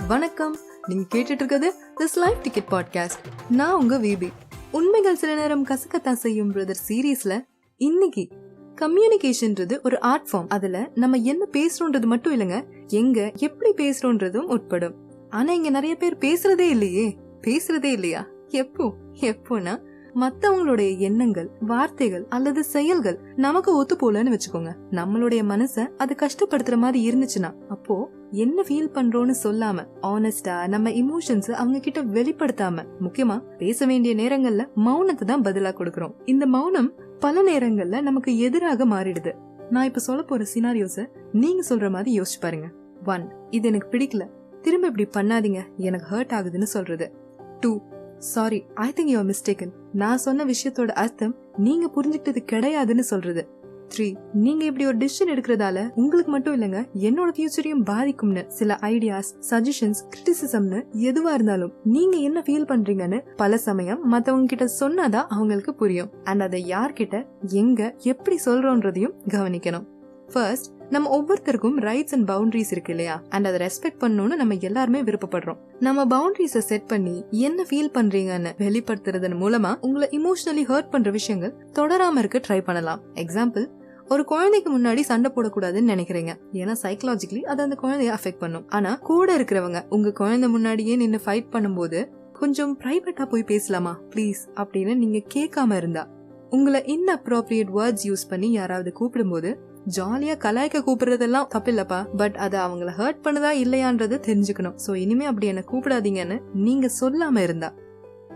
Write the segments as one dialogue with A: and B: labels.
A: வணக்கம், நீங்க கேட்டுட்டு இருக்கிறது திஸ் லைஃப் டிக்கெட் பாட்காஸ்ட். நான் உங்க விபி. உண்மைகள் சில நேரம் கசக்கத்தான் செய்யும் பிரதர் சீரீஸ்ல இன்னைக்கு கம்யூனிகேஷன்ன்றது ஒரு ஆர்ட் ஃபார்ம். அதுல நம்ம என்ன பேசுறோன்றது மட்டும் இல்லைங்க, எங்க எப்படி பேசுறோன்றதும் உட்படும். ஆனா இங்க நிறைய பேர் பேசுறதே இல்லையா? எப்போனா மத்தவங்களுடைய எண்ணங்கள், வார்த்தைகள் அல்லது செயல்கள் நமக்கு ஒத்து போலன்னு வச்சுக்கோங்க. நம்மளுடைய மனச அது கஷ்டப்படுத்துற மாதிரி இருந்துச்சுன்னா, அப்போ என்ன ஃபீல் பண்றோம்னு சொல்லாம ஆனஸ்டா நம்ம இமோஷன்ஸ் அவங்க கிட்ட வெளிப்படுத்தாம, முக்கியமா பேச வேண்டிய நேரங்கள்ல மௌனத்தை தான் பதிலா கொடுக்கறோம். இந்த மௌனம் பல நேரங்கள்ல நமக்கு எதிராக மாறிடுது. நான் இப்ப சொல்ல போற சினாரியோஸ நீங்க சொல்ற மாதிரி யோசிச்சு பாருங்க. 1, இது எனக்கு பிடிக்கல, திரும்ப இப்படி பண்ணாதீங்க, எனக்கு ஹர்ட் ஆகுதுன்னு சொல்றது. 2, sorry, I think you are mistaken, நான் சொன்ன விஷயத்தோட அர்த்தம் நீங்க புரிஞ்சுக்கிட்டது கிடையாதுன்னு சொல்றது. 3, நீங்க இப்படி ஒரு டிசிஷன் எடுக்கிறதால உங்களுக்கு மட்டும் இல்லங்க, என்னோட ஃபியூச்சரையும் பாதிக்கும்னு சில ஐடியாஸ், சஜஷன்ஸ், கிரிட்டிசிசம்னு எதுவா இருந்தாலும் நீங்க என்ன ஃபீல் பண்றீங்கன்னு பல சமயம் மத்தவங்க கிட்ட சொன்னாதான் அவங்களுக்கு புரியும். அண்ட் அதை யார்கிட்ட, எங்க, எப்படி சொல்றோன்றதையும் கவனிக்கணும். ஃபர்ஸ்ட், நம்ம ஒவ்வொருத்தருக்கும் ரைட்ஸ் அண்ட் பவுண்டரிஸ் இருக்கு இல்லையா? அண்ட் அதை ரெஸ்பெக்ட் பண்ணணும்னு நம்ம எல்லாருமே விருப்பப்படுறோம். நம்ம பவுண்டரிஸை செட் பண்ணி என்ன ஃபீல் பண்றீங்கன்னு வெளிப்படுத்துறதன் மூலமா உங்களை இமோஷனலி ஹர்ட் பண்ற விஷயங்கள் தொடராம இருக்க ட்ரை பண்ணலாம். எக்ஸாம்பிள், ஒரு குழந்தைக்கு முன்னாடி சண்டை போடக்கூடாதுன்னு நினைக்கிறீங்க, ஏன்னா சைக்கலாஜிக்கலி அது அந்த குழந்தைய அஃபெக்ட் பண்ணும். ஆனா கூட இருக்கிறவங்க உங்க குழந்தை முன்னாடியே நின்னு ஃபைட் பண்ணும்போது கொஞ்சம் பிரைவேட்டா போய் பேசலாமா ப்ளீஸ் அப்படின்னு நீங்க கேட்காம இருந்தா, உங்களை இன்அப்ரோப்ரியேட் வேர்ட்ஸ் யூஸ் பண்ணி யாராவது கூப்பிடும்போது ஜாலியா கலாய்க்க கூப்பிடுறதெல்லாம் தப்பில்லப்பா, பட் அது அவங்கள ஹர்ட் பண்ணுதா இல்லையான்றது தெரிஞ்சுக்கணும். சோ இனிமே அப்படி என்ன கூப்பிடாதீங்கன்னு நீங்க சொல்லாம இருந்தா,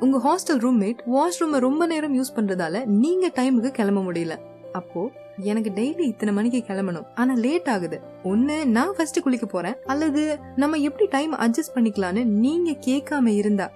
A: உங்க ஹாஸ்டல் ரூம்மேட் வாஷ்ரூம் ரொம்ப நேரம் யூஸ் பண்றதால நீங்க டைமுக்கு கிளம்ப முடியல, அப்போ எனக்கு டெய்லி இத்தனை மணிக்கு கிளம்பணும் ஆனா லேட் ஆகுது, ஒண்ணு நான் ஃபர்ஸ்ட் குளிக்க போறேன் அல்லது நம்ம எப்படி டைம் அட்ஜஸ்ட் பண்ணிக்கலாம்னு நீங்க கேட்காம இருந்தா,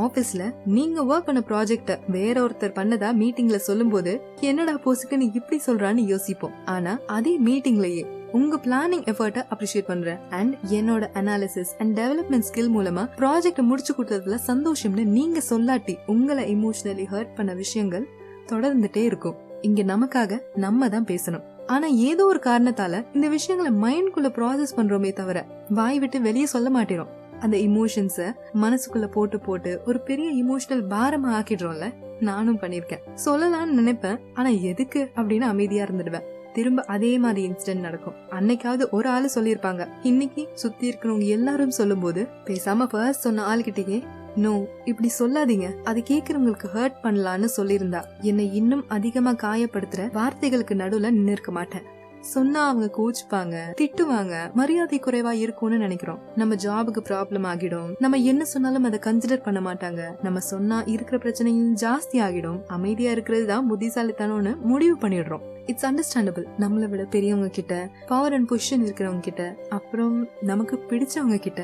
A: ஆபீஸ்ல நீங்க ஒர்க் பண்ண ப்ராஜெக்ட வேற ஒருத்தர் பண்ணதா மீட்டிங்ல சொல்லும் போது என்னடா போசுக்கு நீ இப்படி சொல்றான்னு யோசிப்போம். ஆனா அதே மீட்டிங்லயே உங்க பிளானிங் எஃபர்ட்டை அப்ரிஷியேட் பண்றேன் அண்ட் என்னோட அனாலிசிஸ் அண்ட் டெவலப்மெண்ட் ஸ்கில் மூலமா ப்ராஜெக்ட முடிச்சு கொடுத்ததுல சந்தோஷம்னு நீங்க சொல்லாட்டி உங்களை இமோஷனலி ஹர்ட் பண்ண விஷயங்கள் தொடர்ந்துட்டே இருக்கும். இங்க நமக்காக நம்ம தான் பேசணும். ஆனா ஏதோ ஒரு காரணத்தால இந்த விஷயங்களை மைண்ட்குள்ள ப்ராசஸ் பண்றோமே தவிர வாய் விட்டு வெளியே சொல்ல மாட்டேறோம். அந்த இமோஷன்ஸ மனசுக்குள்ள போட்டு ஒரு பெரிய இமோஷனல் பாரமா ஆக்கிடுறோம்ல. நானும் பண்ணிருக்கேன். சொல்லலாம்னு நினைப்பேன், ஆனா எதுக்கு அப்படின்னு அமைதியா இருந்துடுவேன். திரும்ப அதே மாதிரி இன்சிடென்ட் நடக்கும். அன்னைக்காவது ஒரு ஆளு சொல்லிருப்பாங்க, இன்னைக்கு சுத்தி இருக்கிறவங்க எல்லாரும் சொல்லும் போது பேசாம ஃபர்ஸ்ட் சொன்ன ஆளுகிட்டயே நோ இப்படி சொல்லாதீங்க, அது கேக்குறவங்களுக்கு ஹர்ட் பண்ணலான்னு சொல்லியிருந்தா என்னை இன்னும் அதிகமா காயப்படுத்துற வார்த்தைகளுக்கு நடுவுல நின்னு இருக்க மாட்டேன். சொன்னா அவங்க கோச்சுப்பாங்க, திட்டுவாங்க, மரியாதை குறைவா இருக்கும்னு நினைக்கிறோம். நம்ம ஜாபுக்கு ப்ராப்ளம் ஆகிடும், நம்ம என்ன சொன்னாலும் அதை கன்சிடர் பண்ண மாட்டாங்க, நம்ம சொன்னா இருக்கிற பிரச்சனையும் ஜாஸ்தி ஆகிடும், அமைதியா இருக்கிறது தான் புத்திசாலித்தனம்னு முடிவு பண்ணிடுறோம். It's understandable. நம்மளை விட பெரியவங்க கிட்ட, பவர் அண்ட் பொசிஷன் இருக்கிறவங்க கிட்ட, அப்புறம் நமக்கு பிடிச்சவங்க கிட்ட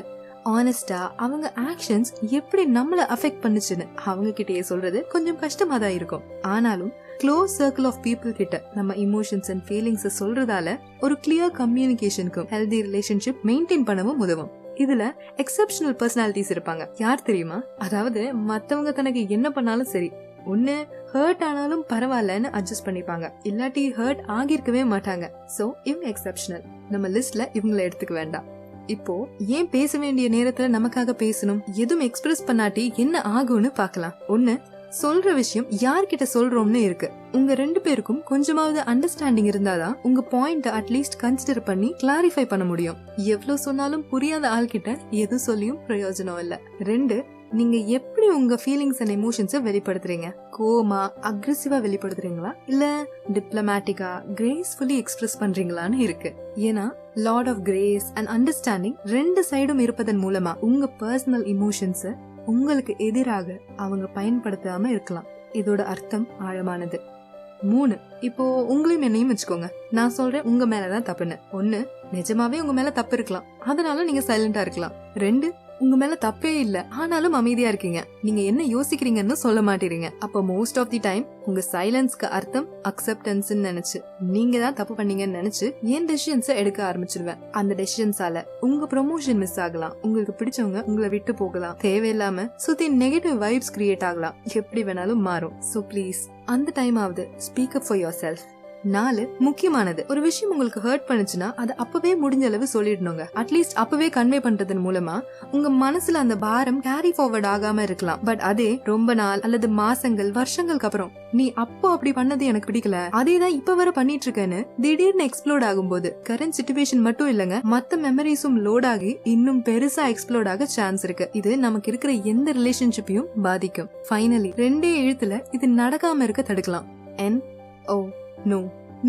A: ஆனஸ்டா அவங்க ஆக்ஷன்ஸ் எப்படி நம்மள அஃபெக்ட் பண்ணுச்சுன்னு அவங்க கிட்டயே சொல்றது கொஞ்சம் கஷ்டமா தான் இருக்கும். ஆனாலும் க்ளோஸ் சர்க்கிள் ஆஃப் பீப்புள் கிட்ட நம்ம இமோஷன்ஸ் அண்ட் ஃபீலிங்ஸ் சொல்றதால ஒரு கிளியர் கம்யூனிகேஷனுக்கும் ஹெல்தி ரிலேஷன்ஷிப் மெயின்டைன் பண்ணவும் உதவும். இதுல எக்ஸெப்ஷனல் பர்சனாலிட்டிஸ் இருப்பாங்க. யார் தெரியுமா? அதாவது மத்தவங்க தனக்கு என்ன பண்ணாலும் சரி, ஒண்ணு ஹர்ட் ஆனாலும் பரவாயில்லன்னு அட்ஜஸ்ட் பண்ணிப்பாங்க, இல்லாட்டி ஹர்ட் ஆகிருக்கவே மாட்டாங்க. சோ இவங்க எக்ஸெப்ஷனல். நம்ம லிஸ்ட்ல இவங்களை எடுத்துக்க வேண்டாம். இப்போ ஏன் பேச வேண்டிய நேரத்துல நமக்காக பேசணும், எதுவும் எக்ஸ்பிரஸ் பண்ணாட்டி என்ன ஆகும்னு பாக்கலாம். ஒண்ணு, சொல்ற விஷயம் யார்கிட்ட சொல்றோம்னு இருக்கு. உங்க 2 பேருக்கும் கொஞ்சமாவது அண்டர்ஸ்டாண்டிங் இருந்தாதான் உங்க பாயிண்ட் அட்லீஸ்ட் கன்சிடர் பண்ணி கிளாரிஃபை பண்ண முடியும். எவ்வளவு சொன்னாலும் புரியாத ஆள்கிட்ட எது சொல்லியும் பிரயோஜனம் இல்ல. 2, நீங்க எப்படி உங்க ஃபீலிங்ஸ் அண்ட் எமோஷன்ஸை வெளிப்படுத்துறீங்க? கோவமா, அக்ரெசிவா வெளிப்படுத்துறீங்களா இல்ல டிப்ளமேட்டிக்கா, கிரேஸ்ஃபுல்லி எக்ஸ்பிரஸ் பண்றீங்களான்னு இருக்கு. ஏன்னா lot of grace and understanding 2 சைடும் இருப்பதன் மூலமா உங்க பர்சனல் இமோஷன்ஸை உங்களுக்கு எதிராக அவங்க பயன்படுத்தாம இருக்கலாம். இதோட அர்த்தம் ஆழமானது. 3, இப்போ உங்களையும் என்னையும் வச்சுக்கோங்க. நான் சொல்றேன் உங்க மேலதான் தப்புன்னு. 1, நிஜமாவே உங்க மேல தப்பு இருக்கலாம், அதனால நீங்க சைலண்டா இருக்கலாம். 2, உங்க மேல தப்பே இல்ல ஆனாலும் அமைதியா இருக்கீங்க, நீங்க என்ன யோசிக்கிறீங்கன்னு சொல்ல மாட்டீங்க. அப்ப மோஸ்ட் ஆஃப் தி டைம் உங்க சைலன்ஸ்க்கு அர்த்தம் அக்செப்டன்ஸ் நினைச்சு நீங்க தான் தப்பு பண்ணீங்கன்னு நினைச்சு என் டெசிஷன்ஸை எடுக்க ஆரம்பிச்சிருவேன். அந்த டெசிஷன்ஸால உங்க ப்ரொமோஷன் மிஸ் ஆகலாம், உங்களுக்கு பிடிச்சவங்க உங்களை விட்டு போகலாம், தேவையில்லாம சுத்தி நெகட்டிவ் வைப்ஸ் கிரியேட் ஆகலாம், எப்படி வேணாலும் மாறும். சோ ப்ளீஸ் அந்த டைம் ஆவது speak up for your self. 4 முக்கியமானது. ஒரு விஷயம் உங்களுக்கு ஹர்ட் பண்ணுச்சுன்னா அது அப்பவே முடிஞ்ச அளவு சொல்லிடணுங்க. அட்லீஸ்ட் அப்பவே கன்வே பண்றதன் மூலமா உங்க மனசுல அந்த பாரம் கேரி ஃபார்வர்ட் ஆகாம இருக்கலாம். பட் அதே ரொம்ப நாள் அல்லது மாசங்கள் வருஷங்களுக்கு அப்புறம் நீ அப்போ அப்படி பண்ணது எனக்கு பிடிக்கல, அதேதான் இப்ப வர பண்ணிட்டு இருக்கேன்னு திடீர்னு எக்ஸ்ப்ளோட் ஆகும்போது கரண்ட் சிச்சுவேஷன் மட்டும் இல்லங்க, மத்த மெமரிஸும் லோட் ஆகி இன்னும் பெருசா எக்ஸ்ப்ளோட் ஆக சான்ஸ் இருக்கு. இது நமக்கு இருக்கிற எந்த ரிலேஷன்ஷிப்பையும் பாதிக்கும். ஃபைனலி 2 எழுத்துல இது நடக்காம இருக்க தடுக்கலாம்.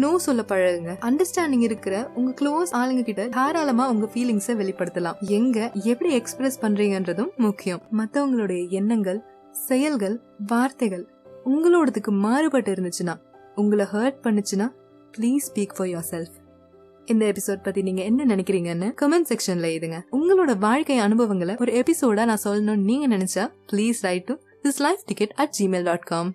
A: நோ சொல்ல பழகுங்க. அண்டர்ஸ்டாண்டிங் இருக்கிற உங்க க்ளோஸ் ஆளுங்க கிட்ட தாராளமா உங்க ஃபீலிங்ஸை வெளிப்படுத்தலாம். எங்க எப்படி எக்ஸ்பிரஸ் பண்றீங்கன்றதும் முக்கியம். மத்தவங்களுடைய எண்ணங்கள், செயல்கள், வார்த்தைகள் உங்களோடதுக்கு மாறுபட்டு இருந்துச்சுன்னா, உங்களை ஹர்ட் பண்ணுச்சுன்னா please speak for your self. இந்த எபிசோட் பத்தி நீங்க என்ன நினைக்கிறீங்கன்னு கமெண்ட் செக்ஷன்ல எழுதுங்க. உங்களோட வாழ்க்கை அனுபவங்களை ஒரு எபிசோடா நான் சொல்லணும்னு நீங்க நினைச்சா ப்ளீஸ் ரைட் டு thislifeticket@gmail.com.